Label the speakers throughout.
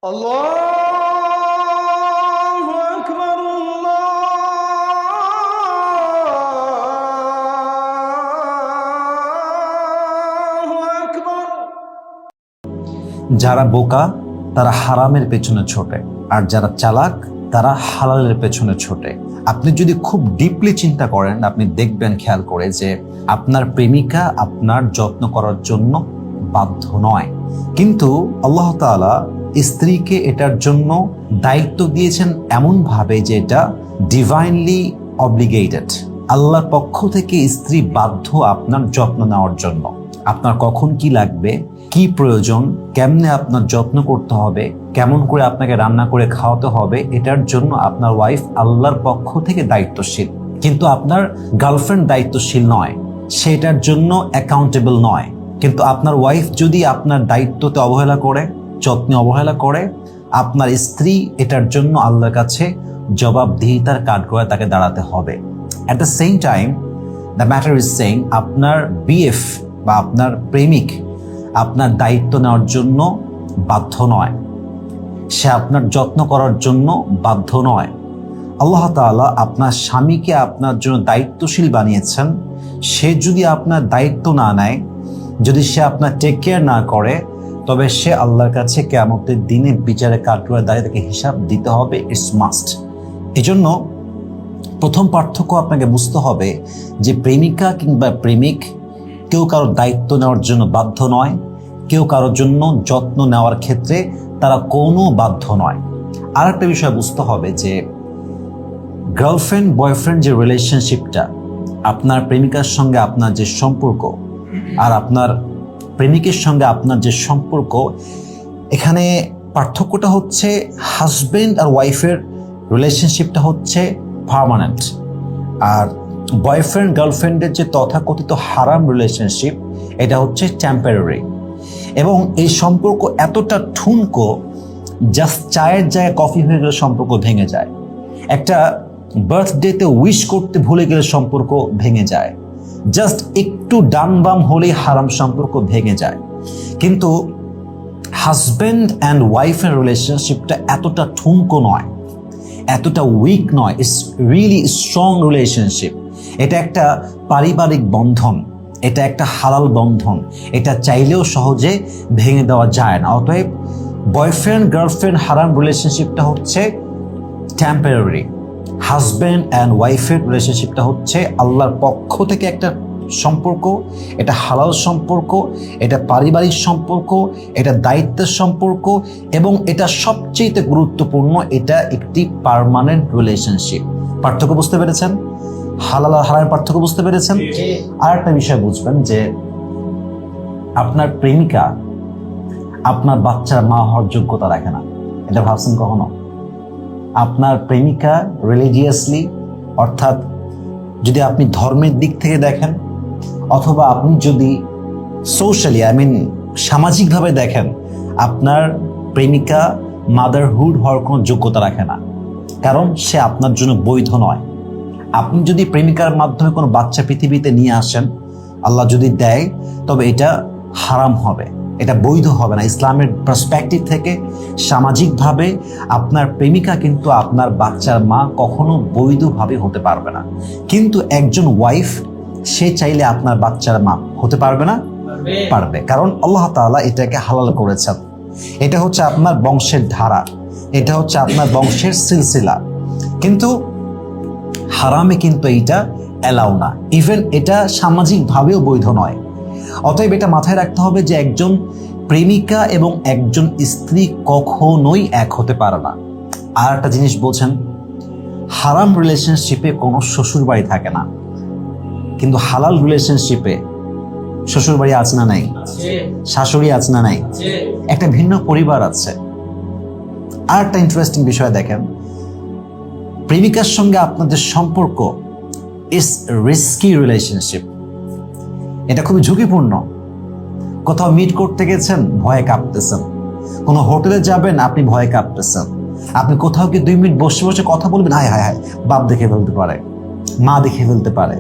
Speaker 1: আল্লাহু আকবার, আল্লাহু আকবার।
Speaker 2: যারা বোকা তারা হারামের পেছনে ছোটে, আর যারা চালাক তারা হালালের পেছনে ছোটে। আপনি যদি খুব ডিপলি চিন্তা করেন, আপনি দেখবেন খেয়াল করে যে আপনার প্রেমিকা আপনার যত্ন করার জন্য বাধ্য নয়, কিন্তু আল্লাহ তাআলা স্ত্রীকে এটার জন্য দায়িত্ব দিয়েছেন এমন ভাবে যে এটা ডিভাইনলি অব্লিগেটেড। আল্লাহর পক্ষ থেকে স্ত্রী বাধ্য আপনার যত্ন নেওয়ার জন্য। আপনার কখন কি লাগবে, কি প্রয়োজন, কেমনে আপনার যত্ন করতে হবে, কেমন করে আপনাকে রান্না করে খাওয়াতে হবে, এটার জন্য আপনার ওয়াইফ আল্লাহর পক্ষ থেকে দায়িত্বশীল। কিন্তু আপনার গার্লফ্রেন্ড দায়িত্বশীল নয়, সেটার জন্য অ্যাকাউন্টেবল নয়। কিন্তু আপনার ওয়াইফ যদি আপনার দায়িত্বতে অবহেলা করে, যত্নে অবহেলা করে, আপনার স্ত্রী এটার জন্য আল্লাহর কাছে জবাবদিহিতার কাঠগড়ায় তাকে দাঁড়াতে হবে। At the same time the matter is saying, আপনার বিএফ বা আপনার প্রেমিক আপনার দায়িত্ব নেওয়ার জন্য বাধ্য নয়, সে আপনার যত্ন করার জন্য বাধ্য নয়। আল্লাহ তাআলা আপনার স্বামীকে আপনার জন্য দায়িত্বশীল বানিয়েছেন। সে যদি আপনার দায়িত্ব না নেয়, যদি সে আপনার টেক কেয়ার না করে, তবে সে আল্লাহর কাছে কিয়ামতের দিনে বিচারের কাঠগড়ায় দাঁড়িয়ে তাকে হিসাব দিতে হবে। It's must. এজন্য প্রথম পার্থক্য আপনাকে বুঝতে হবে যে প্রেমিকা কিংবা প্রেমিক কেউ কারোর দায়িত্ব নেওয়ার জন্য বাধ্য নয়, কেউ কারোর জন্য যত্ন নেওয়ার ক্ষেত্রে তারা কোনো বাধ্য নয়। আর একটা বিষয় বুঝতে হবে যে গার্লফ্রেন্ড বয়ফ্রেন্ড যে রিলেশনশিপটা, আপনার প্রেমিকার সঙ্গে আপনার যে সম্পর্ক আর আপনার প্রেমিকের সঙ্গে আপনার যে সম্পর্ক, এখানে পার্থক্যটা হচ্ছে হাজব্যান্ড আর ওয়াইফের রিলেশনশিপটা হচ্ছে পার্মানেন্ট, আর বয়ফ্রেন্ড গার্লফ্রেন্ডের যে তথাকথিত হারাম রিলেশনশিপ, এটা হচ্ছে টেম্পোরারি। এবং এই সম্পর্ক এতটা ঠুনকো, জাস্ট চায়ের জায়গায় কফি হয়ে গেলে সম্পর্ক ভেঙে যায়। একটা বার্থডেতে উইশ করতে ভুলে গেলে সম্পর্ক ভেঙে যায়। জাস্ট একটু ডান বাম হলেই হারাম সম্পর্ক ভেঙে যায়। কিন্তু হাজব্যান্ড অ্যান্ড ওয়াইফের রিলেশনশিপটা এতটা ঠুনকো নয়, এতটা উইক নয়। It's really strong relationship. এটা একটা পারিবারিক বন্ধন, এটা একটা হালাল বন্ধন, এটা চাইলেও সহজে ভেঙে দেওয়া যায় না। অতএব বয়ফ্রেন্ড গার্লফ্রেন্ড হারাম রিলেশনশিপটা হচ্ছে টেম্পোরারি, হাজব্যান্ড অ্যান্ড ওয়াইফের রিলেশনশিপটা হচ্ছে আল্লাহর পক্ষ থেকে একটা সম্পর্ক। এটা হালাল সম্পর্ক, এটা পারিবারিক সম্পর্ক, এটা দায়িত্বের সম্পর্ক, এবং এটা সবচেয়ে গুরুত্বপূর্ণ, এটা একটি পার্মানেন্ট রিলেশনশিপ। পার্থক্য বুঝতে পেরেছেন? হালাল আর হারামের পার্থক্য বুঝতে পেরেছেন? আর একটা বিষয় বুঝবেন যে আপনার প্রেমিকা আপনার বাচ্চার মা হওয়ার যোগ্যতা রাখে না। এটা ভাবছেন কখনো? আপনার প্রেমিকা রিলিজিয়াসলি, অর্থাৎ যদি আপনি ধর্মের দিক থেকে দেখেন, অথবা আপনি যদি সোশ্যালি সামাজিকভাবে দেখেন, আপনার প্রেমিকা মাদারহুড হওয়ার কোনো যোগ্যতা রাখে না, কারণ সে আপনার জন্য বৈধ নয়। আপনি যদি প্রেমিকার মাধ্যমে কোনো বাচ্চা পৃথিবীতে নিয়ে আসেন, আল্লাহ যদি দেয়, তবে এটা হারাম হবে, এটা বৈধ হবে না। ইসলামের পার্সপেক্টিভ থেকে সামাজিকভাবে আপনার প্রেমিকা কিন্তু আপনার বাচ্চার মা কখনো বৈধভাবে হতে পারবে না। কিন্তু একজন ওয়াইফ, সে চাইলে আপনার বাচ্চার মা হতে পারবে না? পারবে, কারণ আল্লাহ তাআলা এটাকে হালাল করেছেন। এটা হচ্ছে আপনার বংশের ধারা, এটা হচ্ছে আপনার বংশের সিলসিলা। কিন্তু হারামে কিন্তু এইটা অ্যালাউ না, ইভেন এটা সামাজিকভাবেও বৈধ নয়। অতএব এটা মাথায় রাখতে হবে যে একজন প্রেমিকা এবং একজন স্ত্রী কখনোই এক হতে পারে না। আর একটা জিনিস বোঝেন, হারাম রিলেশনশিপে কোনো শ্বশুর বাড়ি থাকে না, কিন্তু হালাল রিলেশনশিপে শ্বশুর বাড়ি আছে না নাই? শাশুড়ি আছে না নাই? একটা ভিন্ন পরিবার আছে। আর একটা ইন্টারেস্টিং বিষয় দেখেন, প্রেমিকার সঙ্গে আপনাদের সম্পর্ক ইজ রিস্কি রিলেশনশিপ। এটা খুবই ঝুঁকিপূর্ণ। কোথাও মিট করতে গেছেন, ভয়ে কাঁপতেছেন। কোনো হোটেলে যাবেন, আপনি ভয়ে কাঁপতেছেন। আপনি কোথাও কি 2 মিনিট বসে বসে কথা বলবেন, হায় হায় হায়, বাপ দেখে ফেলতে পারে, মা দেখে ফেলতে পারে,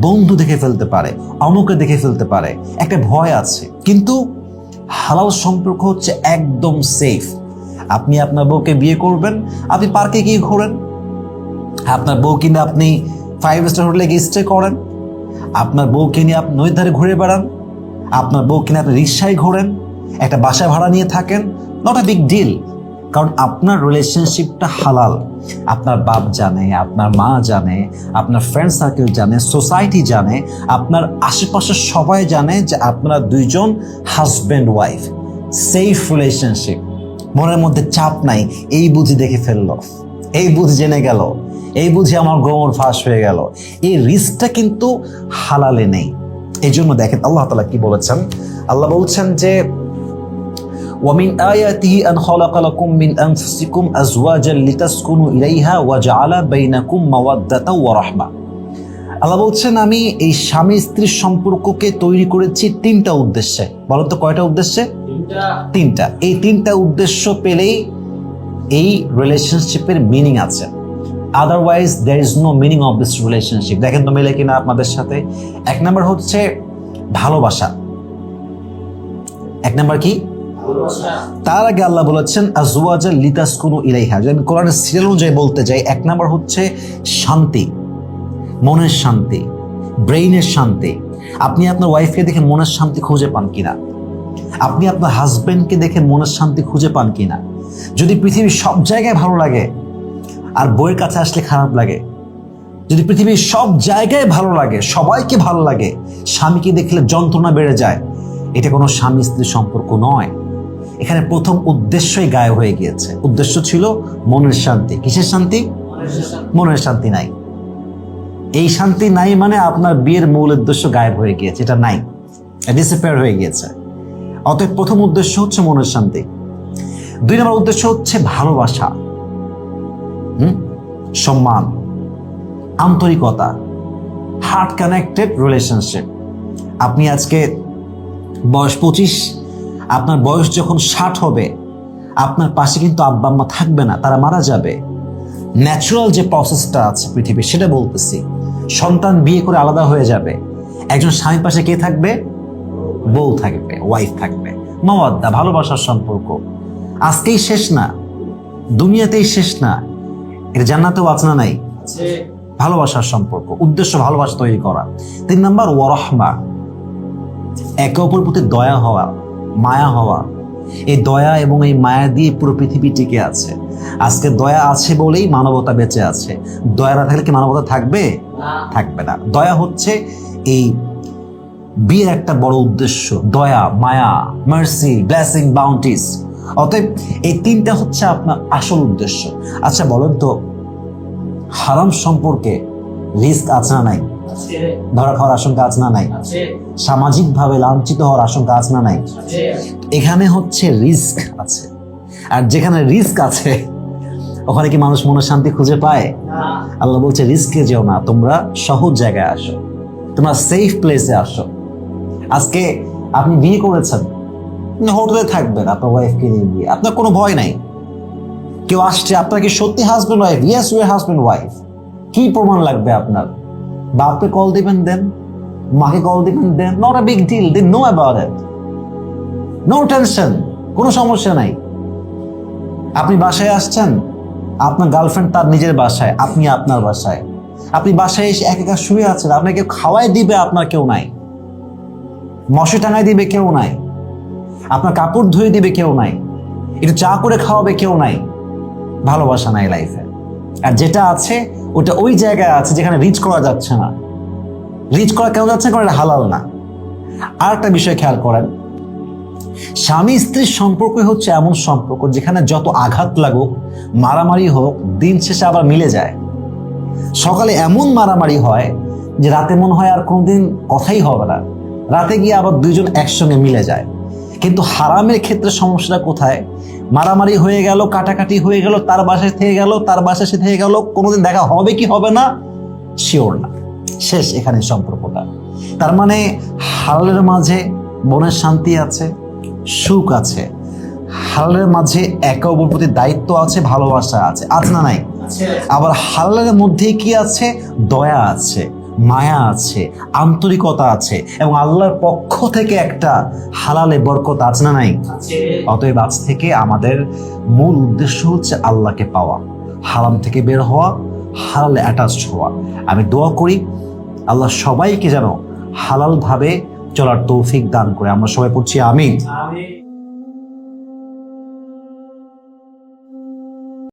Speaker 2: বন্ধু দেখে ফেলতে পারে, অমুকে দেখে ফেলতে পারে, একটা ভয় আছে। কিন্তু হালাল সম্পর্ক হচ্ছে একদম সেফ। আপনি আপনার বউকে বিয়ে করবেন, আপনি পার্কে গিয়ে ঘোরেন, আপনার বউকে নিয়ে আপনি 5 স্টার হোটেলে গিয়ে স্টে করেন, আপনার বউকে নিয়ে আপনি নদীর ধারে ঘুরে বেড়ান, আপনার বউকে নিয়ে আপনি রিক্সায় ঘোরেন, একটা বাসা ভাড়া নিয়ে থাকেন, নট আ বিগ ডিল। কারণ আপনার রিলেশনশিপটা হালাল। আপনার বাপ জানে, আপনার মা জানে, আপনার ফ্রেন্ড সার্কেল জানে, সোসাইটি জানে, আপনার আশেপাশের সবাই জানে যে আপনারা দুইজন হাজব্যান্ড ওয়াইফ, সেফ রিলেশনশিপ, মনের মধ্যে চাপ নাই। এই বুঝি দেখে ফেললো, এই বুঝি জেনে গেল, এই বুঝি আমার গোমর ফাঁস হয়ে গেল, এই রিস্কটা কিন্তু হালালে নেই। এই জন্য দেখেন আল্লাহ তাআলা কি বলেছেন। আল্লাহ বলছেন যে ومن آياته أن خلق لكم من أنفسكم أزواجا لتسكنوا إليها وجعل بينكم مودة ورحمة। আল্লাহ বলছেন আমি এই স্বামী স্ত্রীর সম্পর্ককে তৈরি করেছি 3টা উদ্দেশ্যে। বলো তো কয়টা উদ্দেশ্যে? 3টা। এই 3টা উদ্দেশ্য পেলেই এই রিলেশনশিপের মিনিং আছে, otherwise there is no meaning of this relationship. দেখেন তো মেলে কিনা আপনাদের সাথে। 1 নাম্বার হচ্ছে ভালোবাসা। 1 নাম্বার কি? তার আগে আল্লাহ বলেছেন আজওয়াজা লিতাসকুনু ইলাইহা। যদি আমি কোরআনের সিরিয়াল অনুযায়ী বলতে যাই, 1 নাম্বার হচ্ছে শান্তি, মনের শান্তি, ব্রেইনের শান্তি। আপনি আপনার ওয়াইফকে দেখে মনের শান্তি খুঁজে পান কিনা? আপনি আপনার হাজবেন্ডকে দেখে মনের শান্তি খুঁজে পান কিনা? যদি পৃথিবীর সব জায়গায় ভালো লাগে আর বইয়ের কাছে আসলে খারাপ লাগে, যদি পৃথিবীর সব জায়গায় ভালো লাগে, সবাইকে ভালো লাগে, স্বামীকে দেখলে যন্ত্রণা বেড়ে যায়, এটা কোনো স্বামী স্ত্রীর সম্পর্ক নয়। এখানে প্রথম উদ্দেশ্যই গায়েব হয়ে গিয়েছে। উদ্দেশ্য ছিল মনের শান্তি। কিসের শান্তি? মনের শান্তি নাই। এই শান্তি নাই মানে আপনার বিয়ের মূল উদ্দেশ্য গায়েব হয়ে গিয়েছে, এটা নাই, ডিসঅ্যাপিয়ার হয়ে গিয়েছে। অতএব প্রথম উদ্দেশ্য হচ্ছে মনের শান্তি। 2 নম্বর উদ্দেশ্য হচ্ছে ভালোবাসা, সম্মান, আন্তরিকতা, হার্ট কানেক্টেড রিলেশনশিপ। আপনি আজকে বয়স 25, আপনার বয়স যখন 60 হবে, আপনার পাশে কিন্তু আব্বা আম্মা থাকবে না, তারা মারা যাবে। ন্যাচারাল যে প্রসেসটা আছে পৃথিবীর, সেটা বলতেছি। সন্তান বিয়ে করে আলাদা হয়ে যাবে, একজন স্বামীর পাশে কে থাকবে? বউ থাকবে, ওয়াইফ থাকবে। মাওয়াদ্দা, ভালোবাসার সম্পর্ক আজকেই শেষ না, দুনিয়াতেই শেষ না, এটা জান্নাতেও আছে না নাই? ভালোবাসার সম্পর্ক, উদ্দেশ্য ভালোবাসা তৈরি করা। 3 নাম্বার ওয়ারাহমা, একে অপরের প্রতি দয়া হওয়া, মায়া হওয়া। এই দয়া এবং এই মায়া দিয়ে পুরো পৃথিবী টিকে আছে। আজকে দয়া আছে বলেই মানবতা বেঁচে আছে। দয়া না থাকলে কি মানবতা থাকবে? থাকবে না। দয়া হচ্ছে এই বিয়ের একটা বড় উদ্দেশ্য, দয়া, মায়া, মার্সি, ব্লেসিং, বাউন্টিস। অতএব এই 3টা হচ্ছে আপনার আসল উদ্দেশ্য। আচ্ছা বলেন তো, হারাম সম্পর্কে রিস্ক আছে না নাই? ধরা খাওয়ার আশঙ্কা আছে না নাই? সামাজিকভাবে লাঞ্ছিত হওয়ার আশঙ্কা আছে না নাই? এখানে হচ্ছে রিস্ক আছে। আর যেখানে রিস্ক আছে ওখানে কি মানুষ মনের শান্তি খুঁজে পায়? আল্লাহ বলছে রিস্কে যেও না, তোমরা সহজ জায়গায় আসো, তোমরা সেফ প্লেসে আসো। আজকে আপনি বিয়ে করেছেন, হোটেলে থাকবেন আপনার ওয়াইফকে নিয়ে গিয়ে, আপনার কোনো ভয় নাই। কেউ আসছে, আপনার কি সত্যি husband wife? Yes, you are husband wife. কি প্রমাণ লাগবে আপনার? বাপকে কল দিবেন, দেন, মাকে কল দিবেন, দেন, not a big deal, they know about it, no tension, কোনো সমস্যা নাই। আপনি বাসায় আসছেন, আপনার গার্লফ্রেন্ড তার নিজের বাসায়, আপনি আপনার বাসায়। আপনি বাসায় এসে একা শুয়ে আছেন, আপনাকে খাওয়াই দিবে আপনার কেউ নাই, মশে টাঙাই দিবে কেউ নাই, আপনার কাপড় ধুয়ে দিবে কেউ নাই, একটু চা করে খাওয়াবে কেউ নাই। ভালোবাসা নাই লাইফে। আর যেটা আছে ওটা ওই জায়গায় আছে যেখানে রিচ করা যাচ্ছে না। রিচ করা কেন যাচ্ছে? কারণ এটা হালাল না। আর একটা বিষয় খেয়াল করেন, স্বামী স্ত্রীর সম্পর্ক হচ্ছে এমন সম্পর্ক যেখানে যত আঘাত লাগুক, মারামারি হোক, দিন শেষে আবার মিলে যায়। সকালে এমন মারামারি হয় যে রাতে মনে হয় আর কোনোদিন কথাই হবে না, রাতে গিয়ে আবার দুইজন একসঙ্গে মিলে যায়। কিন্তু হারামের ক্ষেত্রে সমস্যাটা কোথায়? মারামারি হয়ে গেল, কাটাকাটি হয়ে গেল, তার বাসায় থেকে গেল, তার বাসায় সে থেকে গেল, কোনোদিন দেখা হবে কি হবে না শিওর না, শেষ এখানে সম্পর্কটা। তার মানে হালালের মাঝে মনের শান্তি আছে, সুখ আছে, হালালের মাঝে একে অপরের প্রতি দায়িত্ব আছে, ভালোবাসা আছে, আছে না নাই? আবার হালালের মধ্যে কি আছে? দয়া আছে, মায়া আছে, আন্তরিকতা আছে এবং আল্লাহর পক্ষ থেকে একটা হালালে বরকত আছে না নাই? অতএব আজ থেকে আমাদের মূল উদ্দেশ্য হচ্ছে আল্লাহকে পাওয়া, হারাম থেকে বের হওয়া, হালালে অ্যাটাচড হওয়া। আমি দোয়া করি আল্লাহ সবাইকে যেন হালাল ভাবে চলার তৌফিক দান করে। আমরা সবাই পড়ছি আমিন।